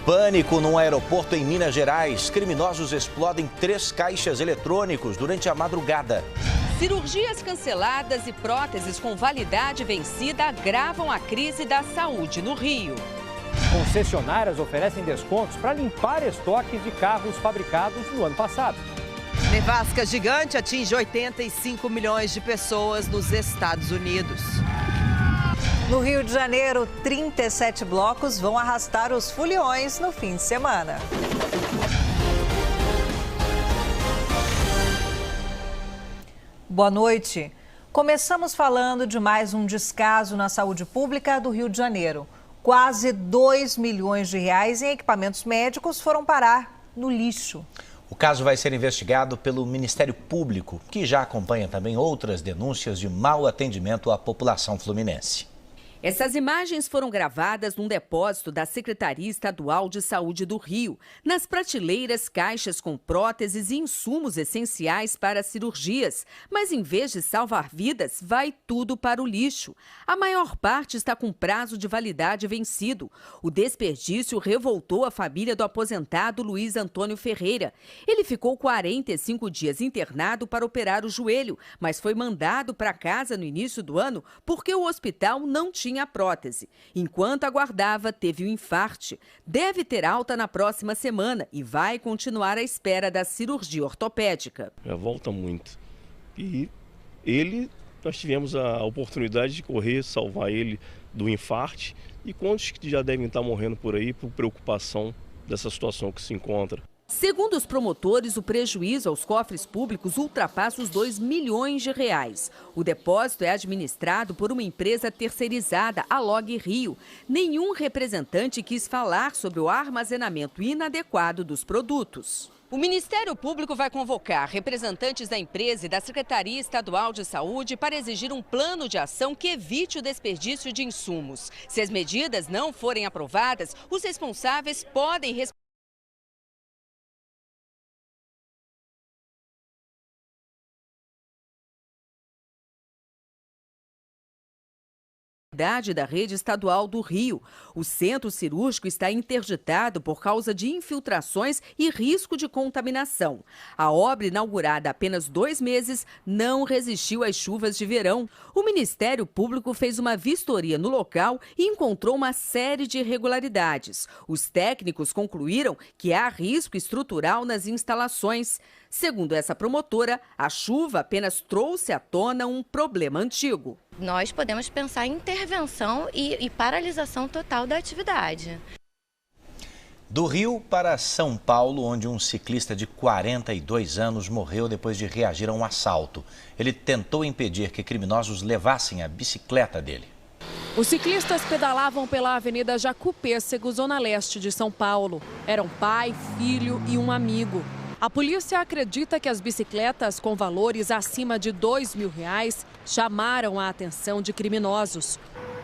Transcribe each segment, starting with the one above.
Pânico num aeroporto em Minas Gerais. Criminosos explodem 3 caixas eletrônicos durante a madrugada. Cirurgias canceladas e próteses com validade vencida agravam a crise da saúde no Rio. Concessionárias oferecem descontos para limpar estoques de carros fabricados no ano passado. Nevasca gigante atinge 85 milhões de pessoas nos Estados Unidos. No Rio de Janeiro, 37 blocos vão arrastar os foliões no fim de semana. Boa noite. Começamos falando de mais um descaso na saúde pública do Rio de Janeiro. Quase 2 milhões de reais em equipamentos médicos foram parar no lixo. O caso vai ser investigado pelo Ministério Público, que já acompanha também outras denúncias de mau atendimento à população fluminense. Essas imagens foram gravadas num depósito da Secretaria Estadual de Saúde do Rio. Nas prateleiras, caixas com próteses e insumos essenciais para cirurgias. Mas em vez de salvar vidas, vai tudo para o lixo. A maior parte está com prazo de validade vencido. O desperdício revoltou a família do aposentado Luiz Antônio Ferreira. Ele ficou 45 dias internado para operar o joelho, mas foi mandado para casa no início do ano porque o hospital não tinha a prótese. Enquanto aguardava, teve um infarte. Deve ter alta na próxima semana e vai continuar à espera da cirurgia ortopédica. Já volta muito. E nós tivemos a oportunidade de correr, salvar ele do infarte. E quantos que já devem estar morrendo por aí por preocupação dessa situação que se encontra? Segundo os promotores, o prejuízo aos cofres públicos ultrapassa os 2 milhões de reais. O depósito é administrado por uma empresa terceirizada, a Log Rio. Nenhum representante quis falar sobre o armazenamento inadequado dos produtos. O Ministério Público vai convocar representantes da empresa e da Secretaria Estadual de Saúde para exigir um plano de ação que evite o desperdício de insumos. Se as medidas não forem aprovadas, os responsáveis podem responder da rede estadual do Rio. O centro cirúrgico está interditado por causa de infiltrações e risco de contaminação. A obra, inaugurada há apenas 2 meses, não resistiu às chuvas de verão. O Ministério Público fez uma vistoria no local e encontrou uma série de irregularidades. Os técnicos concluíram que há risco estrutural nas instalações. Segundo essa promotora, a chuva apenas trouxe à tona um problema antigo. Nós podemos pensar em intervenção e paralisação total da atividade. Do Rio para São Paulo, onde um ciclista de 42 anos morreu depois de reagir a um assalto. Ele tentou impedir que criminosos levassem a bicicleta dele. Os ciclistas pedalavam pela Avenida Jacú-Pêssego, zona leste de São Paulo. Eram pai, filho e um amigo. A polícia acredita que as bicicletas com valores acima de R$2 mil chamaram a atenção de criminosos.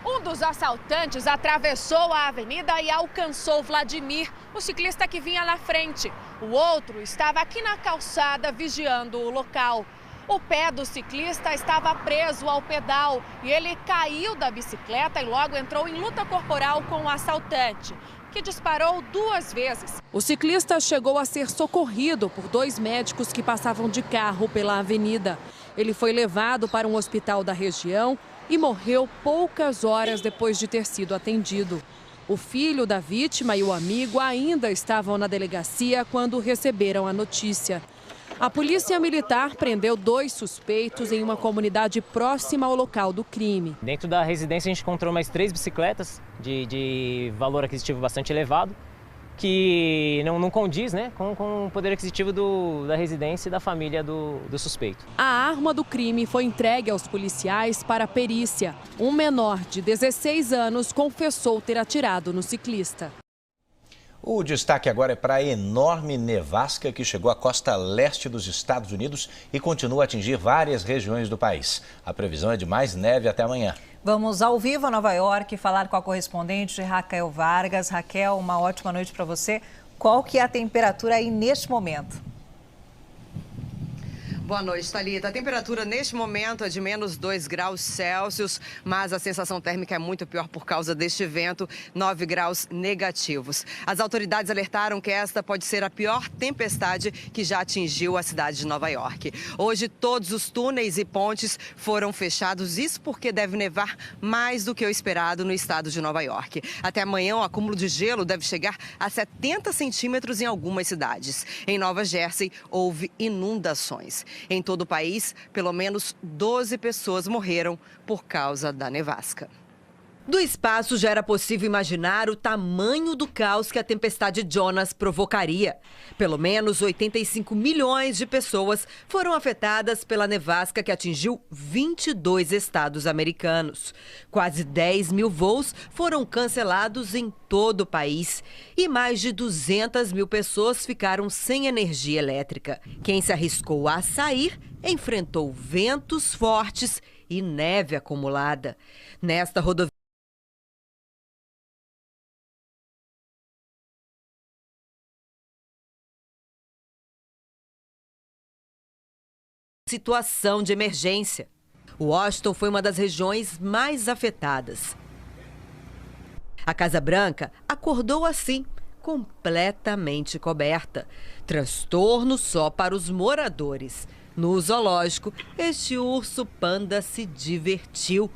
Um dos assaltantes atravessou a avenida e alcançou Vladimir, o ciclista que vinha na frente. O outro estava aqui na calçada vigiando o local. O pé do ciclista estava preso ao pedal e ele caiu da bicicleta e logo entrou em luta corporal com o assaltante, que disparou 2 vezes. O ciclista chegou a ser socorrido por 2 médicos que passavam de carro pela avenida. Ele foi levado para um hospital da região e morreu poucas horas depois de ter sido atendido. O filho da vítima e o amigo ainda estavam na delegacia quando receberam a notícia. A polícia militar prendeu 2 suspeitos em uma comunidade próxima ao local do crime. Dentro da residência a gente encontrou mais 3 bicicletas de valor aquisitivo bastante elevado, que não condiz, né, com o poder aquisitivo da residência e da família do suspeito. A arma do crime foi entregue aos policiais para perícia. Um menor de 16 anos confessou ter atirado no ciclista. O destaque agora é para a enorme nevasca que chegou à costa leste dos Estados Unidos e continua a atingir várias regiões do país. A previsão é de mais neve até amanhã. Vamos ao vivo a Nova York falar com a correspondente Raquel Vargas. Raquel, uma ótima noite para você. Qual que é a temperatura aí neste momento? Boa noite, Thalita. A temperatura neste momento é de menos 2 graus Celsius, mas a sensação térmica é muito pior por causa deste vento, 9 graus negativos. As autoridades alertaram que esta pode ser a pior tempestade que já atingiu a cidade de Nova York. Hoje, todos os túneis e pontes foram fechados, isso porque deve nevar mais do que o esperado no estado de Nova York. Até amanhã, o acúmulo de gelo deve chegar a 70 centímetros em algumas cidades. Em Nova Jersey, houve inundações. Em todo o país, pelo menos 12 pessoas morreram por causa da nevasca. Do espaço já era possível imaginar o tamanho do caos que a tempestade Jonas provocaria. Pelo menos 85 milhões de pessoas foram afetadas pela nevasca que atingiu 22 estados americanos. Quase 10 mil voos foram cancelados em todo o país e mais de 200 mil pessoas ficaram sem energia elétrica. Quem se arriscou a sair enfrentou ventos fortes e neve acumulada. Nesta rodovia, situação de emergência. Washington foi uma das regiões mais afetadas. A Casa Branca acordou assim, completamente coberta. Transtorno só para os moradores. No zoológico, este urso panda se divertiu.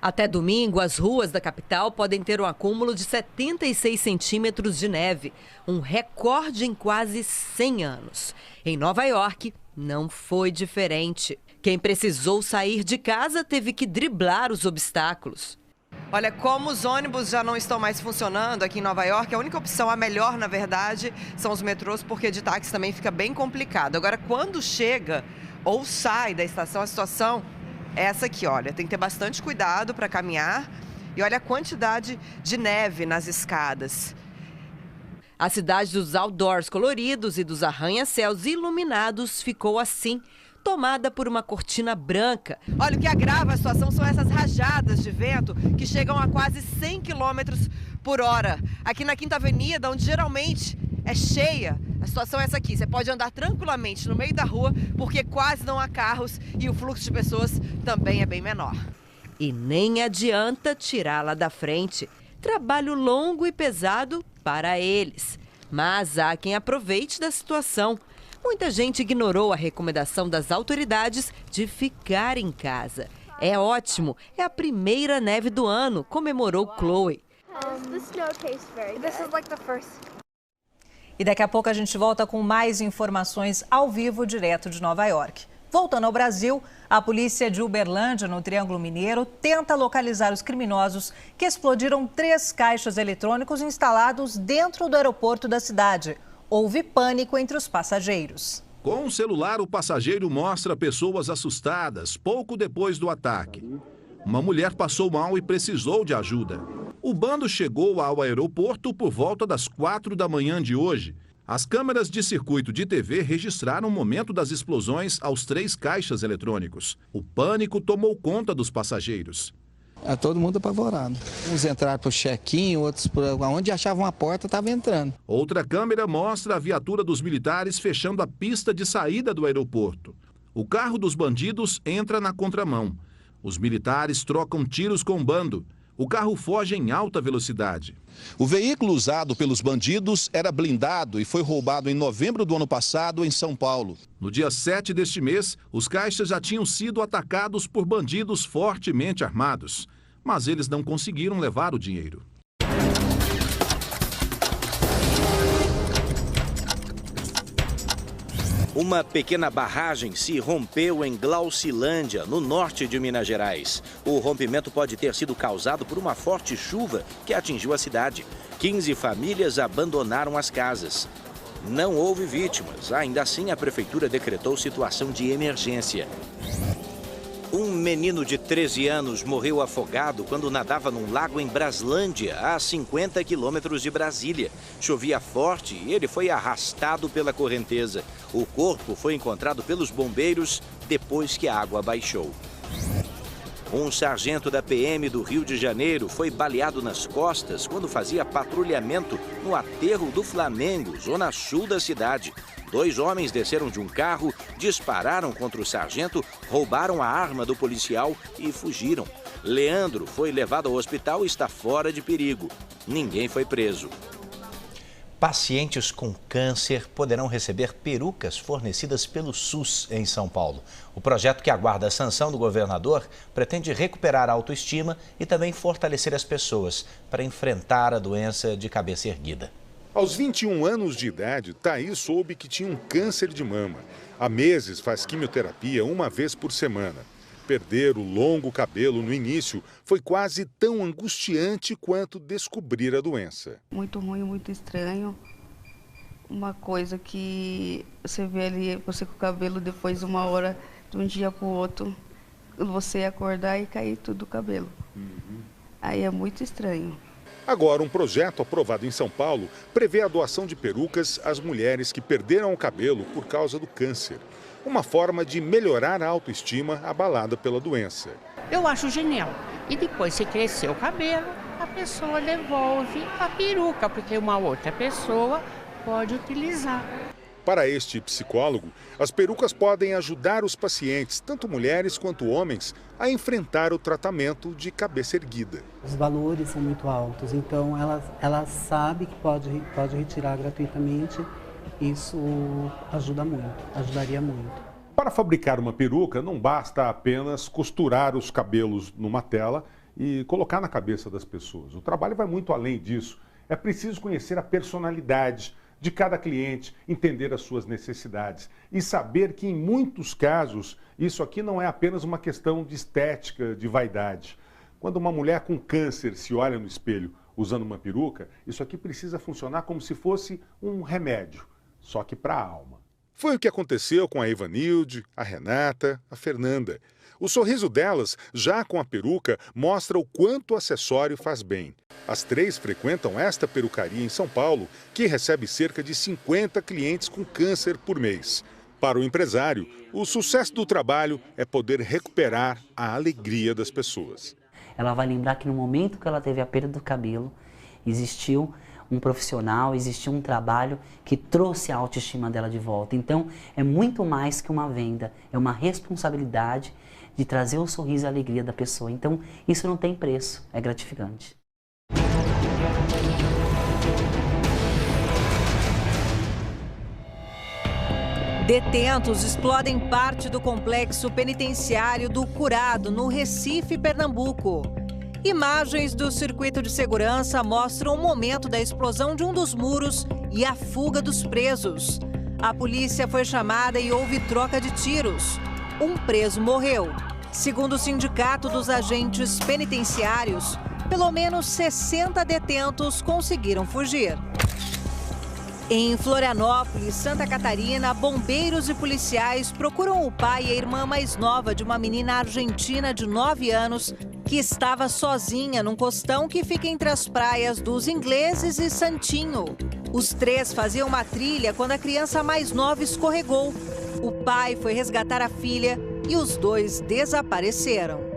Até domingo, as ruas da capital podem ter um acúmulo de 76 centímetros de neve, um recorde em quase 100 anos. Em Nova York, não foi diferente. Quem precisou sair de casa teve que driblar os obstáculos. Olha, como os ônibus já não estão mais funcionando aqui em Nova York, a única opção, a melhor, na verdade, são os metrôs, porque de táxi também fica bem complicado. Agora, quando chega ou sai da estação, a situação é essa aqui, olha. Tem que ter bastante cuidado para caminhar. E olha a quantidade de neve nas escadas. A cidade dos outdoors coloridos e dos arranha-céus iluminados ficou assim, tomada por uma cortina branca. Olha, o que agrava a situação são essas rajadas de vento que chegam a quase 100 km por hora. Aqui na Quinta Avenida, onde geralmente é cheia, a situação é essa aqui. Você pode andar tranquilamente no meio da rua porque quase não há carros e o fluxo de pessoas também é bem menor. E nem adianta tirá-la da frente. Trabalho longo e pesado para eles. Mas há quem aproveite da situação. Muita gente ignorou a recomendação das autoridades de ficar em casa. É ótimo, é a primeira neve do ano, comemorou Chloe. E daqui a pouco a gente volta com mais informações ao vivo, direto de Nova York. Voltando ao Brasil, a polícia de Uberlândia, no Triângulo Mineiro, tenta localizar os criminosos que explodiram 3 caixas eletrônicos instalados dentro do aeroporto da cidade. Houve pânico entre os passageiros. Com o celular, o passageiro mostra pessoas assustadas pouco depois do ataque. Uma mulher passou mal e precisou de ajuda. O bando chegou ao aeroporto por volta das 4 da manhã de hoje. As câmeras de circuito de TV registraram o momento das explosões aos 3 caixas eletrônicos. O pânico tomou conta dos passageiros. Todo mundo apavorado. Uns entraram para o check-in, outros por onde achavam a porta estavam entrando. Outra câmera mostra a viatura dos militares fechando a pista de saída do aeroporto. O carro dos bandidos entra na contramão. Os militares trocam tiros com o bando. O carro foge em alta velocidade. O veículo usado pelos bandidos era blindado e foi roubado em novembro do ano passado em São Paulo. No dia 7 deste mês, os caixas já tinham sido atacados por bandidos fortemente armados. Mas eles não conseguiram levar o dinheiro. Uma pequena barragem se rompeu em Glaucilândia, no norte de Minas Gerais. O rompimento pode ter sido causado por uma forte chuva que atingiu a cidade. 15 famílias abandonaram as casas. Não houve vítimas. Ainda assim, a prefeitura decretou situação de emergência. Um menino de 13 anos morreu afogado quando nadava num lago em Braslândia, a 50 quilômetros de Brasília. Chovia forte e ele foi arrastado pela correnteza. O corpo foi encontrado pelos bombeiros depois que a água baixou. Um sargento da PM do Rio de Janeiro foi baleado nas costas quando fazia patrulhamento no aterro do Flamengo, zona sul da cidade. 2 homens desceram de um carro, dispararam contra o sargento, roubaram a arma do policial e fugiram. Leandro foi levado ao hospital e está fora de perigo. Ninguém foi preso. Pacientes com câncer poderão receber perucas fornecidas pelo SUS em São Paulo. O projeto, que aguarda a sanção do governador, pretende recuperar a autoestima e também fortalecer as pessoas para enfrentar a doença de cabeça erguida. Aos 21 anos de idade, Thaís soube que tinha um câncer de mama. Há meses faz quimioterapia 1 vez por semana. Perder o longo cabelo no início foi quase tão angustiante quanto descobrir a doença. Muito ruim, muito estranho. Uma coisa que você vê ali, você com o cabelo depois de 1 hora, de um dia para o outro, você acordar e cair tudo o cabelo. Aí é muito estranho. Agora, um projeto aprovado em São Paulo prevê a doação de perucas às mulheres que perderam o cabelo por causa do câncer. Uma forma de melhorar a autoestima abalada pela doença. Eu acho genial. E depois, se crescer o cabelo, a pessoa devolve a peruca, porque uma outra pessoa pode utilizar. Para este psicólogo, as perucas podem ajudar os pacientes, tanto mulheres quanto homens, a enfrentar o tratamento de cabeça erguida. Os valores são muito altos, então ela sabe que pode retirar gratuitamente. Isso ajudaria muito. Para fabricar uma peruca, não basta apenas costurar os cabelos numa tela e colocar na cabeça das pessoas. O trabalho vai muito além disso. É preciso conhecer a personalidade de cada cliente, entender as suas necessidades e saber que, em muitos casos, isso aqui não é apenas uma questão de estética, de vaidade. Quando uma mulher com câncer se olha no espelho usando uma peruca, isso aqui precisa funcionar como se fosse um remédio, só que para a alma. Foi o que aconteceu com a Ivanilde, a Renata, a Fernanda. O sorriso delas, já com a peruca, mostra o quanto o acessório faz bem. As 3 frequentam esta perucaria em São Paulo, que recebe cerca de 50 clientes com câncer por mês. Para o empresário, o sucesso do trabalho é poder recuperar a alegria das pessoas. Ela vai lembrar que no momento que ela teve a perda do cabelo, existiu um profissional, existiu um trabalho que trouxe a autoestima dela de volta. Então, é muito mais que uma venda, é uma responsabilidade de trazer o sorriso e a alegria da pessoa. Então, isso não tem preço, é gratificante. Detentos explodem parte do complexo penitenciário do Curado, no Recife, Pernambuco. Imagens do circuito de segurança mostram o momento da explosão de um dos muros e a fuga dos presos. A polícia foi chamada e houve troca de tiros. Um preso morreu. Segundo o Sindicato dos Agentes Penitenciários, pelo menos 60 detentos conseguiram fugir. Em Florianópolis, Santa Catarina, bombeiros e policiais procuram o pai e a irmã mais nova de uma menina argentina de 9 anos que estava sozinha num costão que fica entre as praias dos Ingleses e Santinho. Os 3 faziam uma trilha quando a criança mais nova escorregou. O pai foi resgatar a filha e os 2 desapareceram.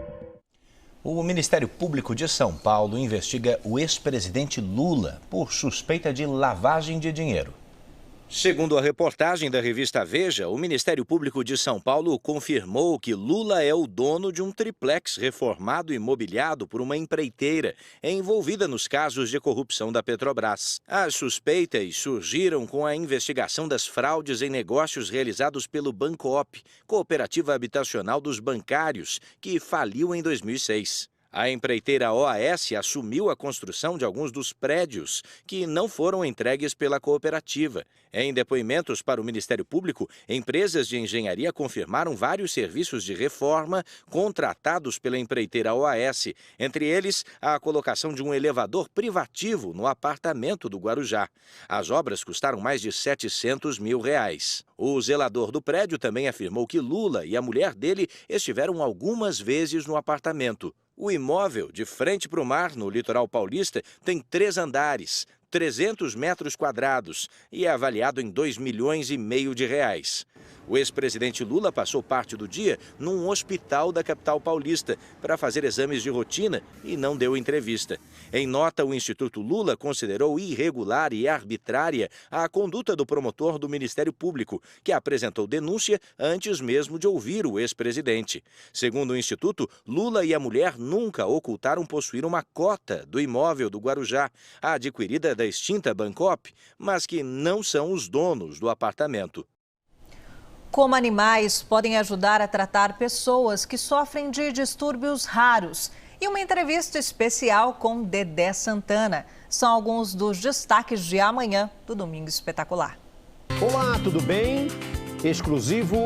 O Ministério Público de São Paulo investiga o ex-presidente Lula por suspeita de lavagem de dinheiro. Segundo a reportagem da revista Veja, o Ministério Público de São Paulo confirmou que Lula é o dono de um triplex reformado e mobiliado por uma empreiteira envolvida nos casos de corrupção da Petrobras. As suspeitas surgiram com a investigação das fraudes em negócios realizados pelo Bancoop, cooperativa habitacional dos bancários, que faliu em 2006. A empreiteira OAS assumiu a construção de alguns dos prédios que não foram entregues pela cooperativa. Em depoimentos para o Ministério Público, empresas de engenharia confirmaram vários serviços de reforma contratados pela empreiteira OAS, entre eles a colocação de um elevador privativo no apartamento do Guarujá. As obras custaram mais de R$700 mil. O zelador do prédio também afirmou que Lula e a mulher dele estiveram algumas vezes no apartamento. O imóvel, de frente para o mar, no litoral paulista, tem 3 andares, 300 metros quadrados e é avaliado em R$2,5 milhões. O ex-presidente Lula passou parte do dia num hospital da capital paulista para fazer exames de rotina e não deu entrevista. Em nota, o Instituto Lula considerou irregular e arbitrária a conduta do promotor do Ministério Público, que apresentou denúncia antes mesmo de ouvir o ex-presidente. Segundo o Instituto, Lula e a mulher nunca ocultaram possuir uma cota do imóvel do Guarujá, adquirida da extinta Bancop, mas que não são os donos do apartamento. Como animais podem ajudar a tratar pessoas que sofrem de distúrbios raros. E uma entrevista especial com Dedé Santana. São alguns dos destaques de amanhã do Domingo Espetacular. Olá, tudo bem? Exclusivo.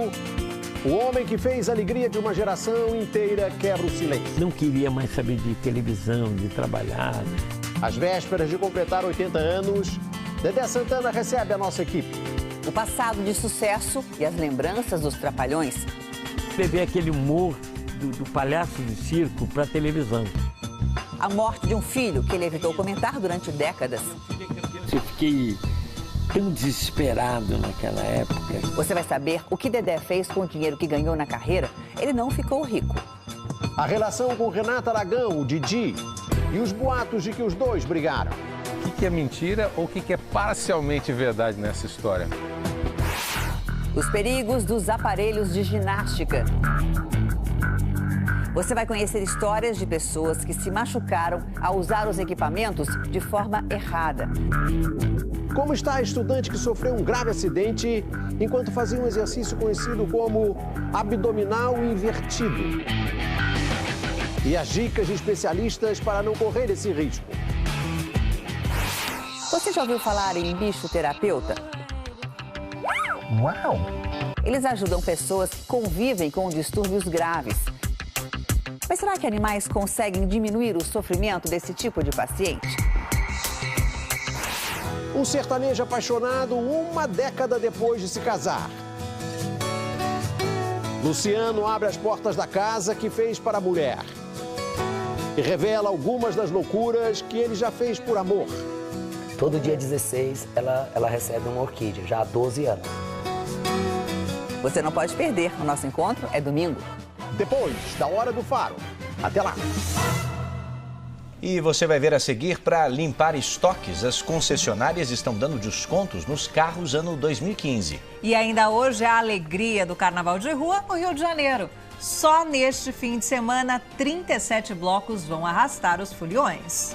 O homem que fez a alegria de uma geração inteira quebra o silêncio. Não queria mais saber de televisão, de trabalhar. Às vésperas de completar 80 anos, Dedé Santana recebe a nossa equipe. O passado de sucesso e as lembranças dos Trapalhões. Beber aquele humor do palhaço de circo para a televisão. A morte de um filho que ele evitou comentar durante décadas. Eu fiquei tão desesperado naquela época. Você vai saber o que Dedé fez com o dinheiro que ganhou na carreira. Ele não ficou rico. A relação com Renata Aragão, o Didi, e os boatos de que os dois brigaram. O que é mentira ou o que é parcialmente verdade nessa história? Os perigos dos aparelhos de ginástica. Você vai conhecer histórias de pessoas que se machucaram ao usar os equipamentos de forma errada. Como está a estudante que sofreu um grave acidente enquanto fazia um exercício conhecido como abdominal invertido? E as dicas de especialistas para não correr esse risco. Você já ouviu falar em bicho-terapeuta? Uau! Eles ajudam pessoas que convivem com distúrbios graves. Mas será que animais conseguem diminuir o sofrimento desse tipo de paciente? Um sertanejo apaixonado uma década depois de se casar. Luciano abre as portas da casa que fez para a mulher. E revela algumas das loucuras que ele já fez por amor. Todo dia 16 ela recebe uma orquídea, já há 12 anos. Você não pode perder. O nosso encontro é domingo. Depois da Hora do Faro. Até lá. E você vai ver a seguir, para limpar estoques, as concessionárias estão dando descontos nos carros ano 2015. E ainda hoje a alegria do Carnaval de Rua no Rio de Janeiro. Só neste fim de semana, 37 blocos vão arrastar os foliões.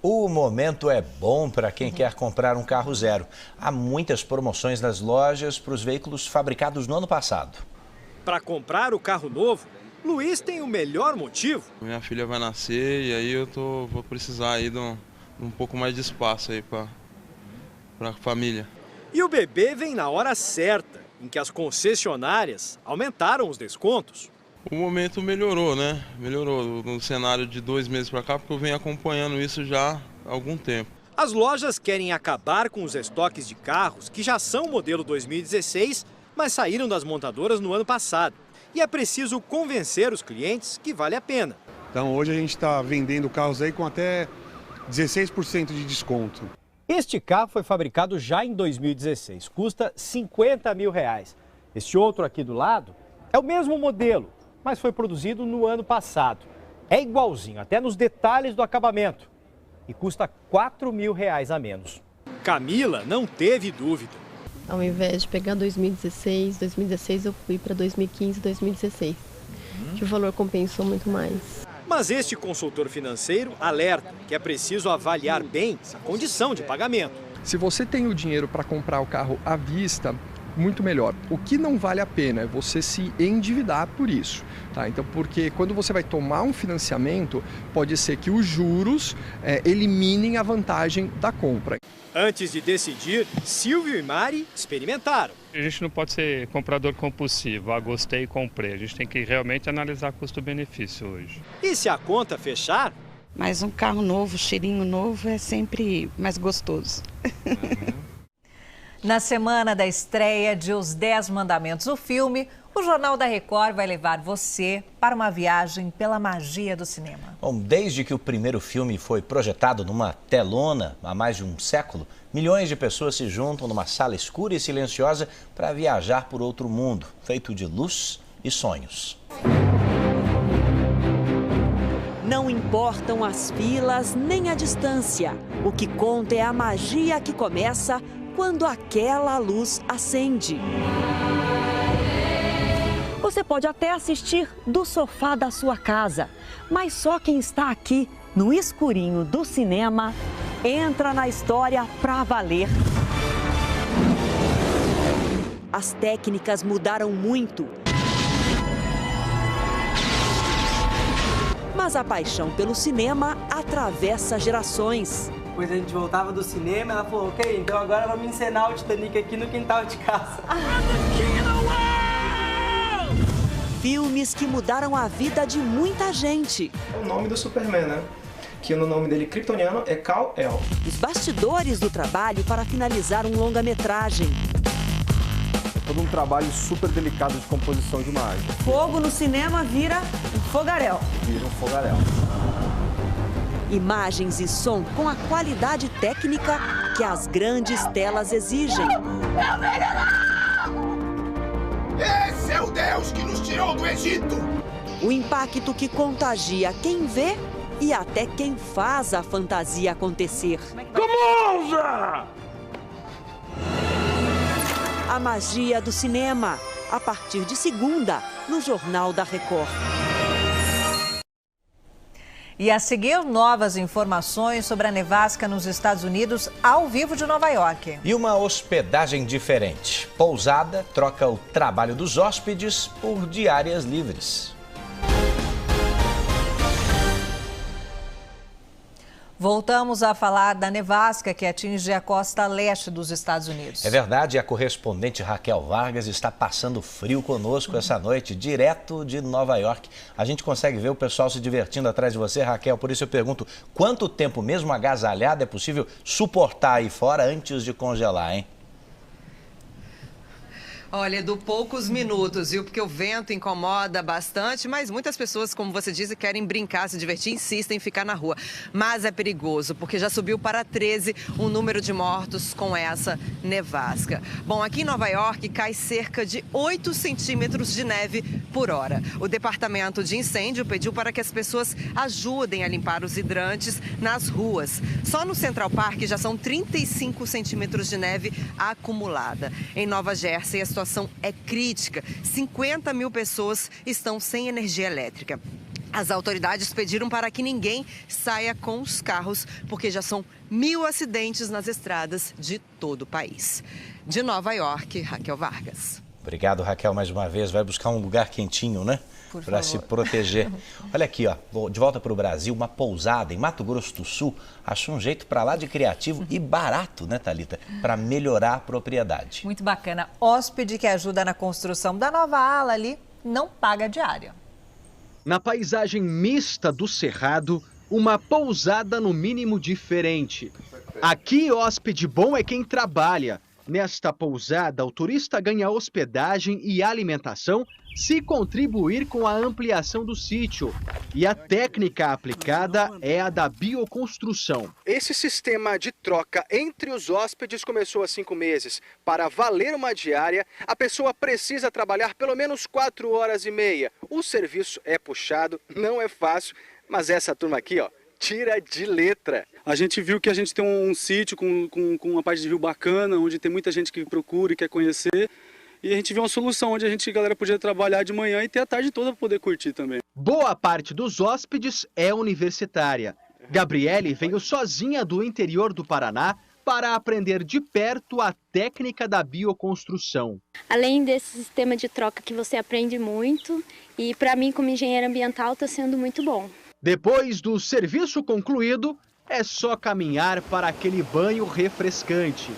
O momento é bom para quem quer comprar um carro zero. Há muitas promoções nas lojas para os veículos fabricados no ano passado. Para comprar o carro novo, Luiz tem o melhor motivo. Minha filha vai nascer e aí vou precisar aí de um pouco mais de espaço aí para a família. E o bebê vem na hora certa, em que as concessionárias aumentaram os descontos. O momento melhorou, né? Melhorou no cenário de 2 meses para cá, porque eu venho acompanhando isso já há algum tempo. As lojas querem acabar com os estoques de carros que já são modelo 2016, mas saíram das montadoras no ano passado. E é preciso convencer os clientes que vale a pena. Então hoje a gente está vendendo carros aí com até 16% de desconto. Este carro foi fabricado já em 2016, custa R$50 mil. Este outro aqui do lado é o mesmo modelo, mas foi produzido no ano passado. É igualzinho, até nos detalhes do acabamento, e custa R$4 mil a menos. Camila não teve dúvida. Ao invés de pegar 2016 eu fui para 2015, 2016, que o valor compensou muito mais. Mas este consultor financeiro alerta que é preciso avaliar bem a condição de pagamento. Se você tem o dinheiro para comprar o carro à vista, muito melhor. O que não vale a pena é você se endividar por isso, tá? Então, porque quando você vai tomar um financiamento, pode ser que os juros eliminem a vantagem da compra. Antes de decidir, Silvio e Mari experimentaram. A gente não pode ser comprador compulsivo, gostei e comprei. A gente tem que realmente analisar custo-benefício hoje. E se a conta fechar? Mas um carro novo, cheirinho novo é sempre mais gostoso. Na semana da estreia de Os 10 Mandamentos, o filme, O Jornal da Record vai levar você para uma viagem pela magia do cinema. Bom, desde que o primeiro filme foi projetado numa telona há mais de um século, milhões de pessoas se juntam numa sala escura e silenciosa para viajar por outro mundo, feito de luz e sonhos. Não importam as filas nem a distância. O que conta é a magia que começa quando aquela luz acende. Você pode até assistir do sofá da sua casa, mas só quem está aqui, no escurinho do cinema, entra na história pra valer. As técnicas mudaram muito, mas a paixão pelo cinema atravessa gerações. Depois a gente voltava do cinema, ela falou, ok, então agora vamos encenar o Titanic aqui no quintal de casa. Filmes que mudaram a vida de muita gente. O nome do Superman, né? Que no nome dele kryptoniano é Kal-El. Os bastidores do trabalho para finalizar um longa-metragem. É todo um trabalho super delicado de composição de imagem. Fogo no cinema vira um fogaréu. Vira um fogaréu. Imagens e som com a qualidade técnica que as grandes telas exigem. Esse é o Deus que nos tirou do Egito! O impacto que contagia quem vê e até quem faz a fantasia acontecer. Comosa! A magia do cinema, a partir de segunda, no Jornal da Record. E a seguir, novas informações sobre a nevasca nos Estados Unidos, ao vivo de Nova York. E uma hospedagem diferente. Pousada troca o trabalho dos hóspedes por diárias livres. Voltamos a falar da nevasca que atinge a costa leste dos Estados Unidos. É verdade, a correspondente Raquel Vargas está passando frio conosco essa noite, direto de Nova York. A gente consegue ver o pessoal se divertindo atrás de você, Raquel, por isso eu pergunto, quanto tempo mesmo agasalhado é possível suportar aí fora antes de congelar, hein? Olha, Edu, poucos minutos, viu? Porque o vento incomoda bastante, mas muitas pessoas, como você disse, querem brincar, se divertir, insistem em ficar na rua. Mas é perigoso, porque já subiu para 13 o número de mortos com essa nevasca. Bom, aqui em Nova York cai cerca de 8 centímetros de neve por hora. O Departamento de Incêndio pediu para que as pessoas ajudem a limpar os hidrantes nas ruas. Só no Central Park já são 35 centímetros de neve acumulada. Em Nova Jersey, a situação é crítica. 50 mil pessoas estão sem energia elétrica. As autoridades pediram para que ninguém saia com os carros, porque já são 1000 acidentes nas estradas de todo o país. De Nova York, Raquel Vargas. Obrigado, Raquel, mais uma vez. Vai buscar um lugar quentinho, né? Para se proteger. Olha aqui, ó, de volta para o Brasil, uma pousada em Mato Grosso do Sul achou um jeito para lá de criativo e barato, né, Thalita? Para melhorar a propriedade. Muito bacana. Hóspede que ajuda na construção da nova ala ali não paga diária. Na paisagem mista do Cerrado, uma pousada no mínimo diferente. Aqui, hóspede bom é quem trabalha. Nesta pousada, o turista ganha hospedagem e alimentação se contribuir com a ampliação do sítio. E a técnica aplicada é a da bioconstrução. Esse sistema de troca entre os hóspedes começou há 5 meses. Para valer uma diária, a pessoa precisa trabalhar pelo menos 4 horas e meia. O serviço é puxado, não é fácil, mas essa turma aqui, ó, tira de letra. A gente viu que a gente tem um sítio com uma parte de rio bacana, onde tem muita gente que procura e quer conhecer. E a gente viu uma solução onde a galera podia trabalhar de manhã e ter a tarde toda para poder curtir também. Boa parte dos hóspedes é universitária. Gabriele veio sozinha do interior do Paraná para aprender de perto a técnica da bioconstrução. Além desse sistema de troca que você aprende muito, e para mim como engenheira ambiental está sendo muito bom. Depois do serviço concluído, é só caminhar para aquele banho refrescante.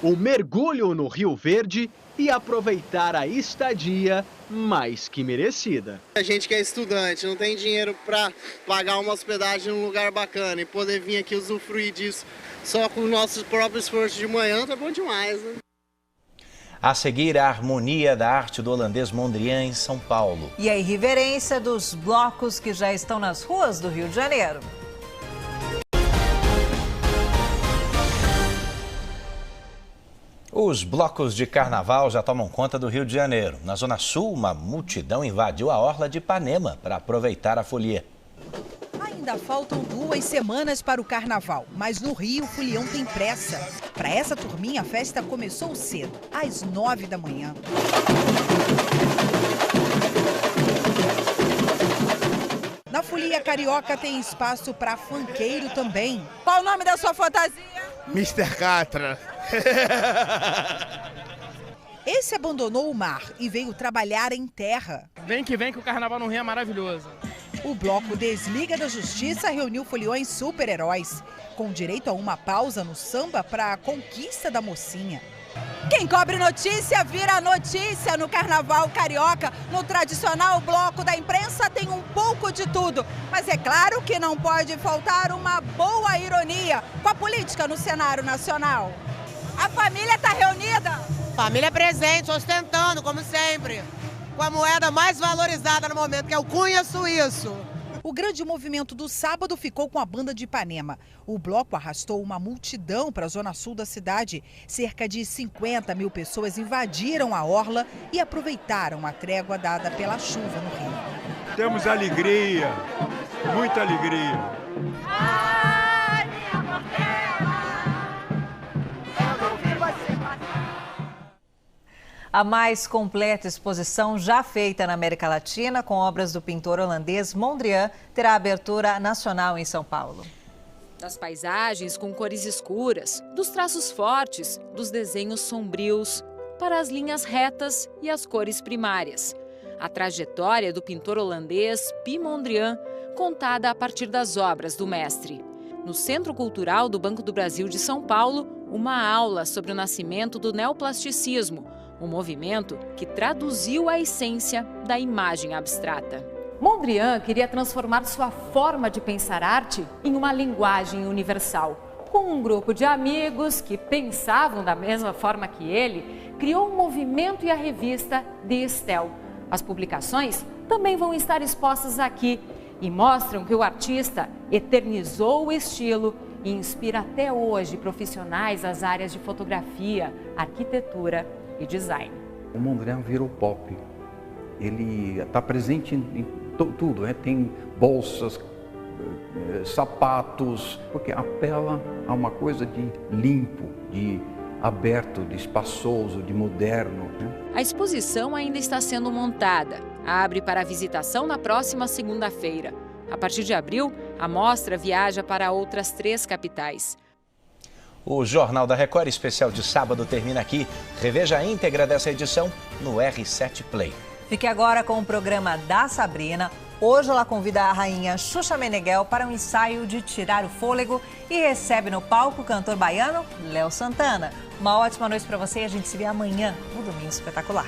O mergulho no Rio Verde e aproveitar a estadia mais que merecida. A gente que é estudante, não tem dinheiro para pagar uma hospedagem num lugar bacana e poder vir aqui usufruir disso só com o nosso próprio esforço de manhã, tá bom demais, né? A seguir, a harmonia da arte do holandês Mondrian em São Paulo. E a irreverência dos blocos que já estão nas ruas do Rio de Janeiro. Os blocos de carnaval já tomam conta do Rio de Janeiro. Na Zona Sul, uma multidão invadiu a orla de Ipanema para aproveitar a folia. Ainda faltam 2 semanas para o carnaval, mas no Rio o folião tem pressa. Para essa turminha, a festa começou cedo, às 9 da manhã. Na folia carioca tem espaço para funkeiro também. Qual o nome da sua fantasia? Mr. Catra. Esse abandonou o mar e veio trabalhar em terra. Vem que o carnaval no Rio é maravilhoso. O bloco Desliga da Justiça reuniu foliões super-heróis, com direito a uma pausa no samba para a conquista da mocinha. Quem cobre notícia vira notícia no Carnaval Carioca. No tradicional bloco da imprensa tem um pouco de tudo. Mas é claro que não pode faltar uma boa ironia com a política no cenário nacional. A família está reunida? Família presente, ostentando, como sempre, com a moeda mais valorizada no momento, que é o cunha suíço. O grande movimento do sábado ficou com a banda de Ipanema. O bloco arrastou uma multidão para a zona sul da cidade. Cerca de 50 mil pessoas invadiram a orla e aproveitaram a trégua dada pela chuva no Rio. Temos alegria, muita alegria. Ai, minha portela! A mais completa exposição já feita na América Latina, com obras do pintor holandês Mondrian, terá abertura nacional em São Paulo. Das paisagens com cores escuras, dos traços fortes, dos desenhos sombrios, para as linhas retas e as cores primárias. A trajetória do pintor holandês Pim Mondrian, contada a partir das obras do mestre. No Centro Cultural do Banco do Brasil de São Paulo, uma aula sobre o nascimento do neoplasticismo, um movimento que traduziu a essência da imagem abstrata. Mondrian queria transformar sua forma de pensar arte em uma linguagem universal. Com um grupo de amigos que pensavam da mesma forma que ele, criou um movimento e a revista The Estel. As publicações também vão estar expostas aqui e mostram que o artista eternizou o estilo e inspira até hoje profissionais das áreas de fotografia, arquitetura e design. O Mondrian virou pop. Ele está presente em tudo, né? Tem bolsas, sapatos, porque apela a uma coisa de limpo, de aberto, de espaçoso, de moderno, né? A exposição ainda está sendo montada. Abre para visitação na próxima segunda-feira. A partir de abril, a mostra viaja para outras 3 capitais. O Jornal da Record especial de sábado termina aqui. Reveja a íntegra dessa edição no R7 Play. Fique agora com o programa da Sabrina. Hoje ela convida a rainha Xuxa Meneghel para um ensaio de tirar o fôlego e recebe no palco o cantor baiano Léo Santana. Uma ótima noite para você e a gente se vê amanhã no Domingo Espetacular.